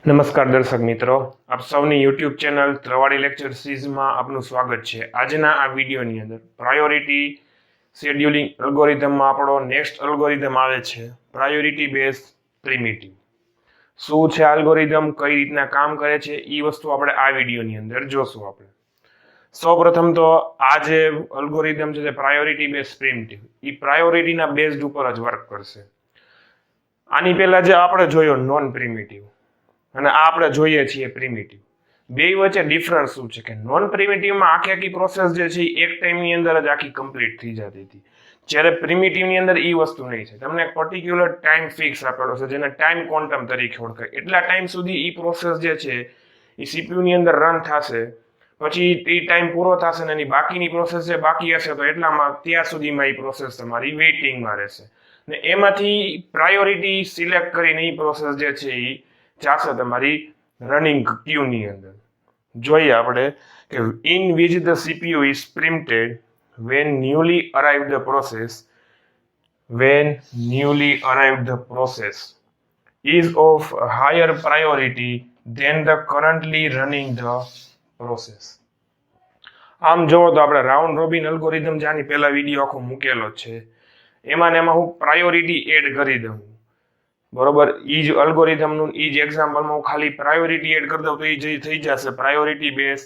નમસ્કાર દર્શક મિત્રો, આપ સૌની યુટ્યુબ ચેનલ travadi લેક્ચર સિરીઝમાં આપનું સ્વાગત છે. આજના આ વિડીયોની અંદર પ્રાયોરિટી શેડ્યુલિંગ એલ્ગોરિધમમાં આપણો નેક્સ્ટ એલ્ગોરિધમ આવે છે પ્રાયોરિટી બેઝ પ્રિમિટિવ. શું છે એલ્ગોરિધમ, કઈ રીતના કામ કરે છે, એ વસ્તુ આપણે આ વિડીયોની અંદર જોશું. આપણે સૌપ્રથમ તો આ જે એલ્ગોરિધમ છે તે પ્રાયોરિટી બેઝ પ્રિમિટિવ, એ પ્રાયોરિટીના બેઝ ઉપર જ વર્ક કરશે. આની પહેલા જે આપણે જોયો નોન પ્રિમિટિવ અને આ આપણે જોઈએ છીએ પ્રિમિટિવ, બે વચ્ચે ડિફરન્સ શું છે કે નોન પ્રિમિટિવમાં આખી પ્રોસેસ જે છે એ એક ટાઈમની અંદર જ આખી કમ્પ્લીટ થઈ જતી હતી, જ્યારે પ્રિમિટિવની અંદર એ વસ્તુ નહીં છે. તમને એક પર્ટિક્યુલર ટાઈમ ફિક્સ આપેલો છે જેને ટાઈમ ક્વોન્ટમ તરીકે ઓળખાય. એટલા ટાઈમ સુધી એ પ્રોસેસ જે છે એ સીપીયુની અંદર રન થશે, પછી એ ટાઈમ પૂરો થશે ને એની બાકીની પ્રોસેસ જે બાકી હશે તો એટલામાં ત્યાં સુધીમાં એ પ્રોસેસ તમારી વેઇટિંગમાં રહેશે ને એમાંથી પ્રાયોરિટી સિલેક્ટ કરીને એ પ્રોસેસ જે છે એ જાશે તમારી રનિંગ ક્યુની અંદર. જોઈએ આપણે કે in which the CPU is preempted when newly arrived the process is of higher priority than the currently running the process. આમ જોવો તો આપણે રાઉન્ડ રોબિન એલ્ગોરિધમ જાની પહેલા વિડીયો આખો મૂકેલો છે, એમાં હું પ્રાયોરિટી એડ કરી દઉં, બરોબર. ઈ જ અલ્ગોરિધમનું ઈ જ એક્ઝામ્પલમાં હું ખાલી પ્રાયોરિટી એડ કરી દઉં તો એ જે થઈ જશે પ્રાયોરિટી બેઝ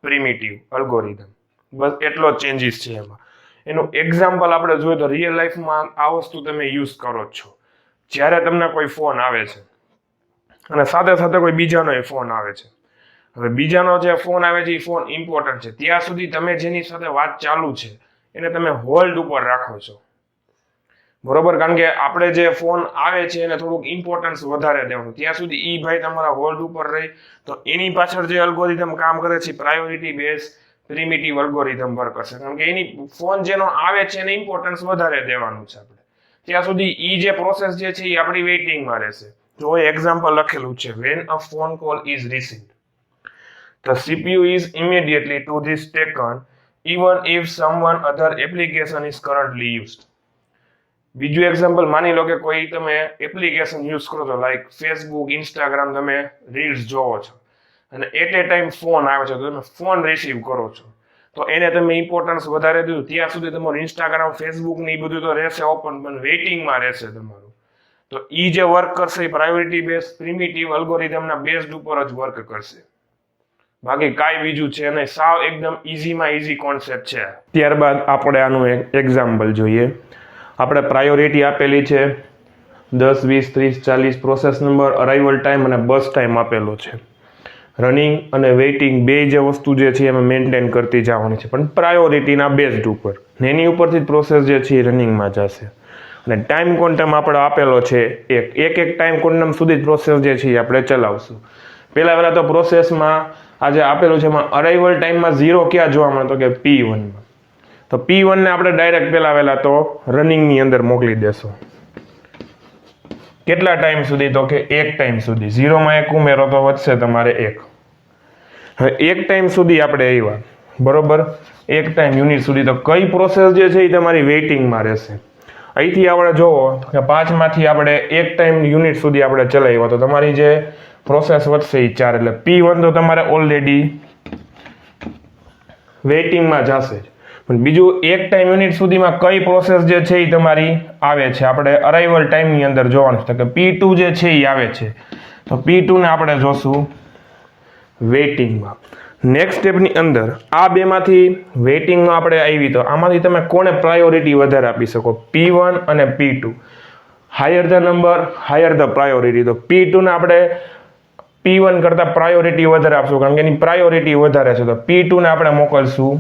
પ્રિમિટિવ અલ્ગોરિધમ. બસ એટલો જ ચેન્જીસ છે એમાં. એનું એક્ઝામ્પલ આપણે જોઈએ તો રિયલ લાઈફમાં આ વસ્તુ તમે યુઝ કરો છો. જ્યારે તમને કોઈ ફોન આવે છે અને સાથે સાથે કોઈ બીજાનો ફોન આવે છે, હવે બીજાનો જે ફોન આવે છે એ ફોન ઇમ્પોર્ટન્ટ છે, ત્યાં સુધી તમે જેની સાથે વાત ચાલુ છે એને તમે હોલ્ડ ઉપર રાખો છો, બરોબર. કારણ કે આપણે જે ફોન આવે છે એને થોડુંક ઇમ્પોર્ટન્સ વધારે દેવાનું, ત્યાં સુધી ઈ ભાઈ તમારા હોલ્ડ ઉપર રહી. તો એની પાછળ જે અલ્ગોરિધમ કામ કરે છે priority base primitive algorithm work કરશે, કારણ કે એની ફોન જેનો આવે છે એને ઇમ્પોર્ટન્સ વધારે દેવાનું છે આપણે, ત્યાં સુધી ઈ જે પ્રોસેસ જે છે એ આપણી વેઇટિંગમાં રહેશે. જો એક્ઝામ્પલ લખેલું છે when a phone call is received the CPU is immediately to this taken even if someone other application is currently used. બીજું એક્ઝામ્પલ માની લો કે કોઈ તમે એપ્લિકેશન યુઝ કરો છો, લાઈક ફેસબુક, ઇન્સ્ટાગ્રામ, તમે રીલ્સ જોવો છો અને એટ એ ટાઈમ ફોન આવે છે તો તમે ફોન રિસીવ કરો છો, તો એને તમે ઇમ્પોર્ટન્સ વધારે દીધું, ત્યાં સુધી તમારું ઇન્સ્ટાગ્રામ, ફેસબુક ને એ બધું તો રહેશે ઓપન, પણ વેઇટિંગમાં રહેશે તમારું. તો એ જે વર્ક કરશે એ પ્રાયોરિટી બેઝ પ્રિમિટિવ અલ્ગોરિધમના બેઝડ ઉપર જ વર્ક કરશે, બાકી કાંઈ બીજું છે નહીં. સાવ એકદમ ઇઝીમાં ઇઝી કોન્સેપ્ટ છે. ત્યારબાદ આપણે આનું એક એક્ઝામ્પલ જોઈએ. આપણે પ્રાયોરિટી આપેલી છે 10, 20, 30, 40, પ્રોસેસ નંબર, અરાઇવલ ટાઈમ અને બસ ટાઈમ આપેલો છે. રનિંગ અને વેઇટિંગ બે જે વસ્તુ જે છે એમાં મેન્ટેન કરતી જવાની છે, પણ પ્રાયોરિટીના બેઝડ ઉપર, ને એની ઉપરથી પ્રોસેસ જે છે એ રનિંગમાં જશે. અને ટાઈમ ક્વોન્ટમ આપણે આપેલો છે એક ટાઈમ ક્વોન્ટમ સુધી પ્રોસેસ જે છે એ આપણે ચલાવશું. પહેલા તો પ્રોસેસમાં આ જે આપેલું છે એમાં અરાઇવલ ટાઈમમાં 0 ક્યાં જોવા મળે તો કે P1માં. તો P1 ને આપણે ડાયરેક્ટ પહેલા તો રનિંગની અંદર મોકલી દેશું. કેટલા ટાઈમ સુધી તો કે એક ટાઈમ સુધી. 0માં 1 ઉમેરો તો વધશે તમારે 1. હવે એક ટાઈમ સુધી આપણે આવ્યા, બરોબર, એક ટાઈમ યુનિટ સુધી, તો કઈ પ્રોસેસ જે છે એ તમારી વેઇટિંગમાં રહેશે. અહીંથી આપણે જોવો કે 5માંથી આપણે એક ટાઈમ યુનિટ સુધી આપણે ચલાવ્યા તો તમારી જે પ્રોસેસ વધશે એ 4, એટલે P1 તો તમારે ઓલરેડી વેઇટિંગમાં જશે. પણ બીજું એક ટાઈમ યુનિટ સુધીમાં કઈ પ્રોસેસ જે છે એ તમારી આવે છે, આપણે અરાઇવલ ટાઈમની અંદર જોવાનું છે કે P2 જે છે એ આવે છે, તો P2 ને આપણે જોશું વેઇટિંગમાં. નેક્સ્ટ સ્ટેપની અંદર આ બેમાંથી વેઇટિંગમાં આપણે આવી તો આમાંથી તમે કોને પ્રાયોરિટી વધારે આપી શકો, P1 અને P2. Higher the number higher the priority, તો P2 ને આપણે P1 કરતાં પ્રાયોરિટી વધારે આપશું કારણ કે એની પ્રાયોરિટી વધારે છે, તો P2 ને આપણે મોકલશું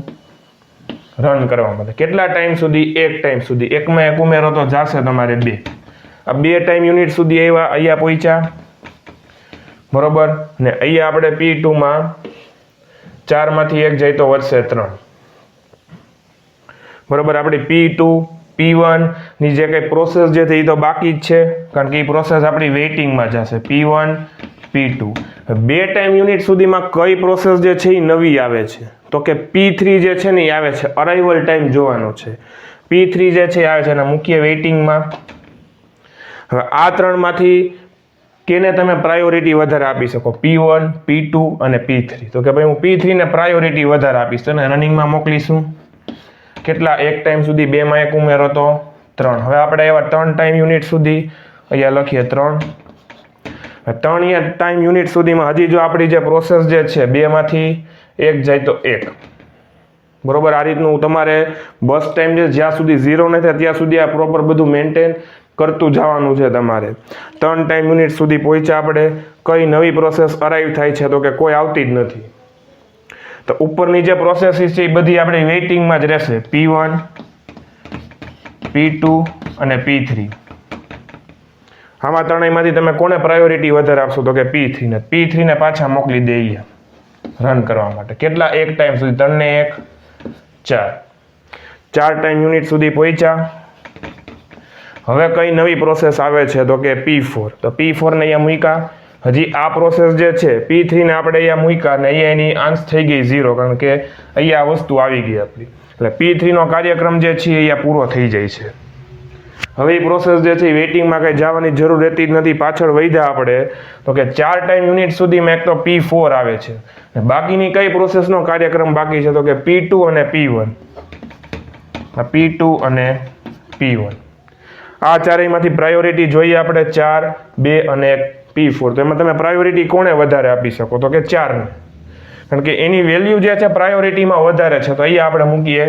રન કરવા માટે. કેટલા ટાઈમ સુધી? એક ટાઈમ સુધી. એકમાં 1 ઉમેરો તો જશે તમારે 2. આ 2 ટાઈમ યુનિટ સુધી આવ્યા, અહીંયા પહોંચ્યા, બરોબર. ને અહીંયા આપણે P2માં 4માંથી 1 જાય તો વધશે 3, બરોબર. આપણી P2 P1 ની જે કઈ પ્રોસેસ જે છે એ તો બાકી જ છે કારણ કે એ પ્રોસેસ આપણી વેઇટિંગમાં જશે. P1 P2 2 ટાઈમ યુનિટ સુધીમાં કઈ પ્રોસેસ જે છે એ નવી આવે છે તો કે P3 જે છે ને એ આવે છે, અરાઇવલ ટાઈમ જોવાનો છે. P3 જે છે આવે છે એના મુખ્ય વેઇટિંગમાં. હવે આ ત્રણમાંથી કેને તમે પ્રાયોરિટી વધારે આપી શકો, P1, P2 અને P3. તો કે ભાઈ હું P3 ને પ્રાયોરિટી વધારે આપીશ, તો એને રનિંગમાં મોકલીશું. કેટલા? એક ટાઈમ સુધી, 2 માં 1 ઉમેરો તો 3. હવે આપણે એવા 3 ટાઈમ યુનિટ સુધી અહીંયા લખીએ 3. 3 ટાઈમ યુનિટ સુધીમાં હજી જો આપણી જે પ્રોસેસ જે છે 2 માંથી 1 જાય તો 1. બરોબર, આ રીતનું તમારે બસ ટાઈમ જે જ્યાં સુધી 0 ન થાય ત્યાં સુધી આ પ્રોપર બધું મેન્ટેન કરતું જવાનું છે તમારે. 3 ટાઈમ યુનિટ સુધી પહોંચ્યા આપણે, કઈ નવી પ્રોસેસ અરાઈવ થાય છે તો કે કોઈ આવતી જ નથી. તો ઉપરની જે પ્રોસેસીસ છે એ બધી આપણે વેઇટિંગમાં જ રહેશે, P1, P2 અને P3. આમાં ત્રણેયમાંથી તમે કોને પ્રાયોરિટી વધારે આપશો તો કે P3 ને. P3 ને પાછા મોકલી દઈએ રન કરવા માટે. કેટલા? 1 ટાઈમ સુધી, 3 ને 1 4. 4 ટાઈમ યુનિટ સુધી પહોંચ્યા. હવે કઈ નવી પ્રોસેસ આવે છે તો કે P4. તો P4 ને અહીંયા મૂક્યા. હજી આ પ્રોસેસ જે છે P3 ને આપણે અહીંયા મૂક્યા ને અહીંયા એની આંશ થઈ ગઈ 0, કારણ કે અહીંયા આ વસ્તુ આવી ગઈ આપણી. એટલે P3 નો કાર્યક્રમ જે છે અહીંયા પૂરો થઈ જાય છે. હવે એ પ્રોસેસ જે છે વેઇટિંગમાં કંઈ જવાની જરૂર રહેતી જ નથી. પાછળ વધ્યા આપણે તો કે 4 ટાઈમ યુનિટ સુધીમાં એક તો P4 આવે છે. બાકીની કઈ પ્રોસેસનો કાર્યક્રમ બાકી છે તો કે P2 અને P1. P2 અને P1 આ ચારેયમાંથી પ્રાયોરિટી જોઈએ આપણે 4, 2 અને 1 P4. તો એમાં તમે પ્રાયોરિટી કોને વધારે આપી શકો તો કે 4 ને, કારણ કે એની વેલ્યુ જે છે પ્રાયોરિટીમાં વધારે છે. તો અહીંયા આપણે મૂકીએ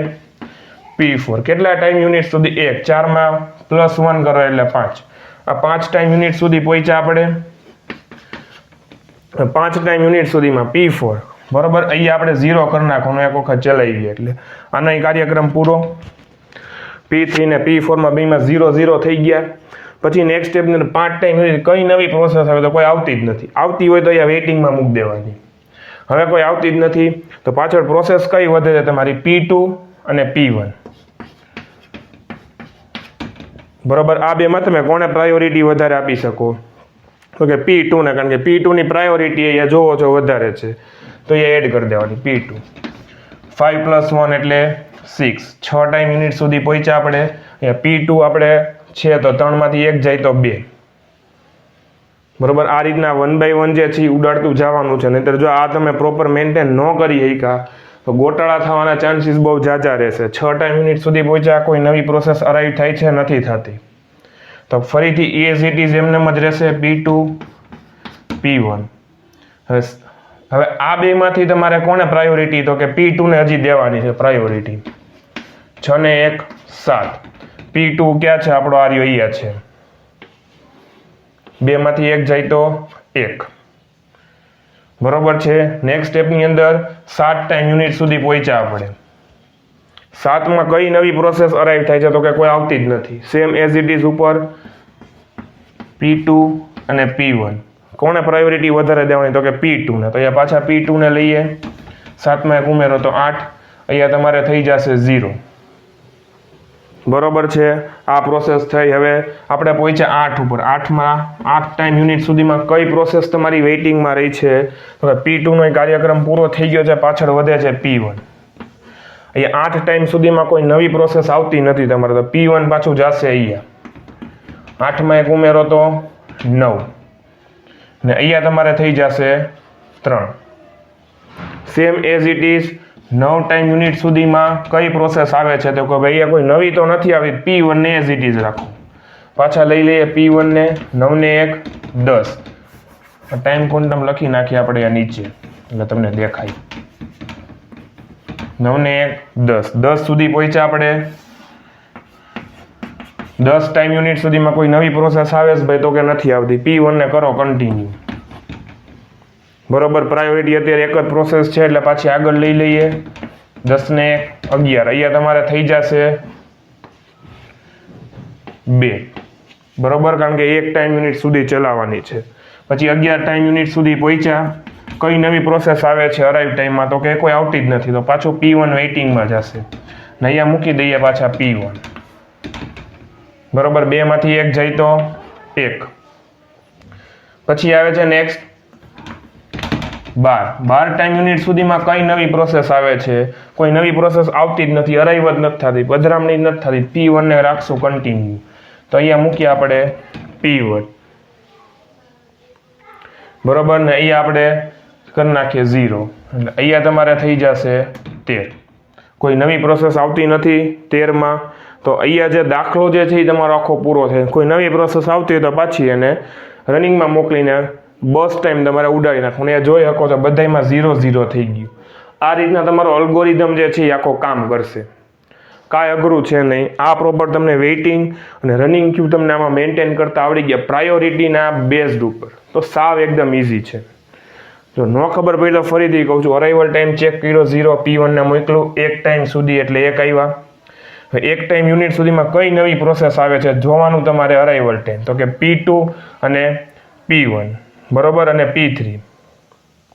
P4. કેટલા ટાઈમ યુનિટ સુધી? 1. 4 માં +1 કરો એટલે 5. આ 5 ટાઈમ યુનિટ સુધી પહોંચ્યા આપણે. 5 ટાઈમ યુનિટ સુધીમાં P4. બરોબર, અહીંયા આપણે 0 કરી નાખવાનો એક વખત ચલાવીએ એટલે આનો કાર્યક્રમ પૂરો. P3 ને P4 માં બેમાં 0 0 થઈ ગયા. પછી નેક્સ્ટ સ્ટેપ ની 5 ટાઈમ યુનિટ કઈ નવી પ્રોસેસ આવે તો કોઈ આવતી જ નથી. આવતી હોય તો અહીંયા વેઇટિંગમાં મૂકી દેવાની. હવે કોઈ આવતી જ નથી તો પાછળ પ્રોસેસ કઈ વધે છે તમારી? P2 અને P1. બરોબર, આ બેમાં તમે કોને પ્રાયોરિટી વધારે આપી શકો તો કે P2 ને, કારણ કે P2 ની પ્રાયોરિટી અહીંયા જોવો છો વધારે છે તો એ એડ કરી દેવાની P2. 5 + 1 એટલે 6. 6 ટાઈમ યુનિટ સુધી પહોંચ્યા આપણે. અહીંયા P2 આપણે છે તો 3 માંથી 1 જાય તો 2. બરોબર, આ રીતના 1 by 1 જે છે એ ઉડાડતું જવાનું છે. નહીંતર જો આ તમે પ્રોપર મેન્ટેન ન કરી શક્યા તો ગોટાળા થવાના ચાન્સીસ બહુ ઝાઝા રહેશે. 6 ટાઈમ યુનિટ સુધી પહોંચ્યા, કોઈ નવી પ્રોસેસ અરાઈવ થાય છે? નથી થતી. તો ફરીથી એઝ ઇટ ઇઝ એમનેમ જ રહેશે P2, P1. હવે આ બેમાંથી તમારે કોને પ્રાયોરિટી તો કે P2 ને હજી દેવાની છે પ્રાયોરિટી. 6 ને 1 7. P2 ક્યાં છે આપણો? આર્યો અહીંયા છે. 2 માંથી 1 જાય તો 1. બરોબર છે. નેક્સ્ટ સ્ટેપની અંદર 7 ટાઈમ યુનિટ સુધી પહોંચ્યા આપણે. 7 માં કઈ નવી પ્રોસેસ અરાઈવ થાય છે તો કે કોઈ આવતી જ નથી. સેમ એઝ ઇટ ઇઝ ઉપર P2 અને P1. કોને પ્રાયોરિટી વધારે દેવાની તો કે P2 ને. તો અહીંયા પાછા P2 ને લઈએ. 7 માં 1 ઉમેરો તો 8. અહીંયા તમારે થઈ જશે 0. બરોબર છે, આ પ્રોસેસ થઈ. હવે આપણે પહોંચ્યા 8 ઉપર. 8 માં 8 ટાઈમ યુનિટ સુધીમાં કઈ પ્રોસેસ તમારી વેઇટિંગમાં રહી છે તો P2 નો કાર્યક્રમ પૂરો થઈ ગયો છે. પાછળ વધે છે P1. અહીંયા 8 ટાઈમ સુધીમાં કોઈ નવી પ્રોસેસ આવતી નથી તમારે, તો P1 પાછું જશે અહીંયા. 8 માં 1 ઉમેરો તો 9 ને અહીંયા તમારે થઈ જશે 3. Same as it is 9 time unit સુધીમાં કઈ પ્રોસેસ આવે છે તો કે ભાઈ અહીંયા કોઈ નવી તો નથી આવી. P1 ને એઝ ઇટ ઇઝ રાખો. પાછા લઈ લઈએ P1 ને. 9 ને 1 10. ટાઈમ ક્વોન્ટમ લખી નાખીએ આપણે અહીંયા નીચે એટલે તમને દેખાય. 9 ને 1 10. 10 સુધી પહોંચ્યા આપણે. 10 ટાઈમ યુનિટ સુધીમાં કોઈ નવી પ્રોસેસ આવે છે ભાઈ તો કે નથી આવતી. P1 ને કરો કન્ટિન્યુ. બરોબર, પ્રાયોરિટી અત્યારે એક જ પ્રોસેસ છે એટલે પાછી આગળ લઈ લઈએ. 10 ને 1 11. અહીંયા તમારે થઈ જશે 2. બરોબર, કારણ કે 1 ટાઈમ યુનિટ સુધી ચલાવવાની છે. પછી 11 ટાઈમ યુનિટ સુધી પહોંચ્યા. કઈ નવી પ્રોસેસ આવે છે અરાઈવ ટાઈમમાં તો કે કોઈ આવતી જ નથી. તો પાછું P1 વેઇટિંગમાં જશે ને અહીંયા મૂકી દઈએ પાછા P1. બરોબર, 2 માંથી 1 જાય તો 1. પછી આવે છે નેક્સ્ટ 12 ટાઈમ યુનિટ સુધીમાં કઈ નવી પ્રોસેસ આવે છે? કોઈ નવી પ્રોસેસ આવતી જ નથી, અરાઈવ જ નથી થતી, પધરામણી જ નથી થતી. P1 ને રાખશું કન્ટિન્યુ. તો અહીંયા મૂકીએ આપણે P1. બરોબર ને અહીંયા આપણે કરી નાખીએ 0 એટલે અહીંયા તમારે થઈ જશે 13. કોઈ નવી પ્રોસેસ આવતી નથી 13માં, તો અહીંયા જે દાખલો જે છે એ તમારો આખો પૂરો થાય. કોઈ નવી પ્રોસેસ આવતી હોય તો પાછી એને રનિંગમાં મોકલીને બસ ટાઈમ તમારે ઉડાડી નાખવાનો. એ જોઈ શકો છો બધામાં 0 થઈ ગયું. આ રીતના તમારો અલ્ગોરિધમ જે છે એ આખો કામ કરશે. કાંઈ અઘરું છે નહીં. આ પ્રોપર તમને વેઇટિંગ અને રનિંગ ક્યુ તમને આમાં મેન્ટેન કરતા આવડી ગયા પ્રાયોરિટીના બેઝડ ઉપર, તો સાવ એકદમ ઇઝી છે. જો ન ખબર પડી તો ફરીથી કહું છું, અરાઇવલ ટાઈમ ચેક કર્યો 0, P1 ને મોકલું એક ટાઈમ સુધી એટલે 1 આવ્યા. એક ટાઈમ યુનિટ સુધીમાં કઈ નવી પ્રોસેસ આવે છે જોવાનું તમારે અરાઇવલ ટાઈમ, તો કે P2 અને P1 બરોબર અને P3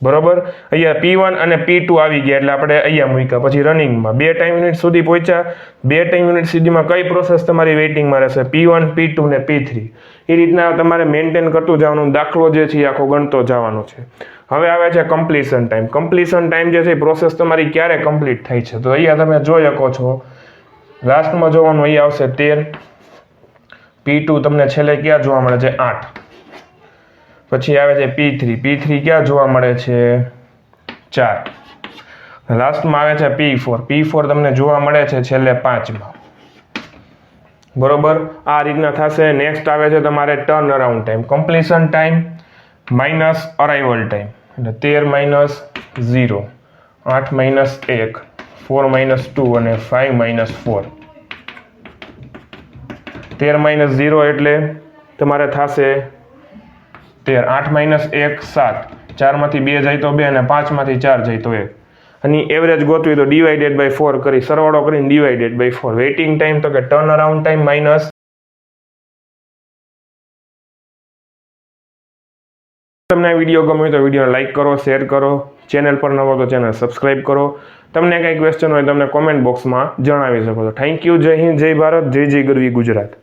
બરોબર. અહીંયા P1 અને P2 આવી ગયા એટલે આપણે અહીંયા મૂક્યા. પછી રનિંગમાં 2 ટાઈમ યુનિટ સુધી પહોંચ્યા. 2 ટાઈમ યુનિટ સુધીમાં કઈ પ્રોસેસ તમારી વેઇટિંગમાં રહેશે, P1, P2 ને P3. એ રીતના તમારે મેન્ટેન કરતું જવાનું. દાખલો જે છે એ આખો ગણતો જવાનો છે. હવે આવે છે કમ્પ્લીશન ટાઈમ. કમ્પ્લીશન ટાઈમ જે છે પ્રોસેસ તમારી ક્યારે કમ્પ્લીટ થાય છે, તો અહીંયા તમે જોઈ શકો છો લાસ્ટમાં જોવાનું અહીંયા આવશે 13. P2 તમને છેલ્લે ક્યાં જોવા મળે છે 8. પછી આવે છે P3. P3 ક્યાં જોવા મળે છે 4. લાસ્ટમાં આવે છે P4. P4 તમને જોવા મળે છે છેલ્લે 5માં. બરોબર. આ રીતના થશે. નેક્સ્ટ આવે છે તમારે turn around time. Completion time minus arrival time એટલે 13 - 0, 8 - 1, 4 - 2 અને 5 - 4. 13 - 0 એટલે તમારે થશે 13. 8 - 1 7. 4 માંથી 2 જાય તો 2 અને 5 માંથી 4 જાય તો 1. અને એવરેજ ગોતવી તો ડિવાઇડેડ બાય 4 કરી સરવાળો કરીને ડિવાઇડેડ બાય 4. વેઇટિંગ ટાઈમ તો કે ટર્ન અરાઉન્ડ ટાઈમ માઇનસ. તમને આ વિડીયો ગમ્યો તો વિડીયોને લાઇક કરો, શેર કરો. ચેનલ પર નવો તો ચેનલ સબસ્ક્રાઇબ કરો. તમને કંઈ ક્વેશ્ચન હોય તમને કોમેન્ટ બોક્સમાં જણાવી શકો છો. Thank you. જય હિન્દ, જય ભારત, જય ગરવી ગુજરાત.